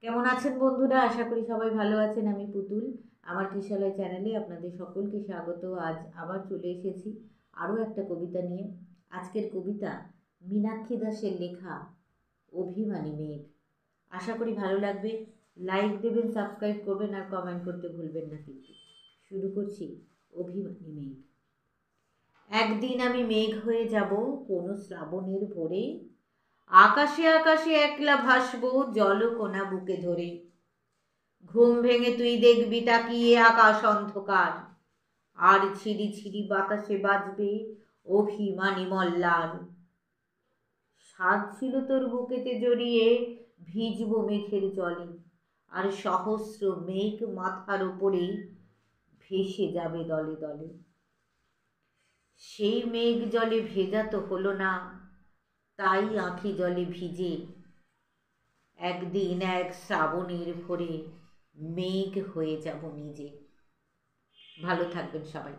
কেমন আছেন বন্ধুরা? আশা করি সবাই ভালো আছেন। আমি পুতুল। আমার কিশালয় চ্যানেলে আপনাদের সকলকে স্বাগত। আজ আবার চলে এসেছি আরও একটা কবিতা নিয়ে। আজকের কবিতা মীনাক্ষী দাসের লেখা অভিমানী মেঘ। আশা করি ভালো লাগবে। লাইক দেবেন, সাবস্ক্রাইব করবেন আর কমেন্ট করতে ভুলবেন না কিন্তু। শুরু করছি। অভিমানী মেঘ। একদিন আমি মেঘ হয়ে যাব কোনো শ্রাবণের ভোরে, আকাশে আকাশে একলা ভাসবো জলকণা বুকে ধরে। ঘুম ভেঙে তুই দেখবি তাকিয়ে আকাশ অন্ধকার, আর ছিরি ছিরি বাতাসে বাজবে অভিমানী মল্লার। সাজ ছিল তোর বুকেতে জড়িয়ে ভিজবো মেঘের জলে, আর সহস্র মেঘ মাথার ওপরে ভেসে যাবে দলে দলে। সেই মেঘ জলে ভেজা তো হলো না, তাই আঁখি জলে ভিজে। একদিন এক শ্রাবণের ভোরে মেঘ হয়ে যাব নিজে। ভালো থাকবেন সবাই।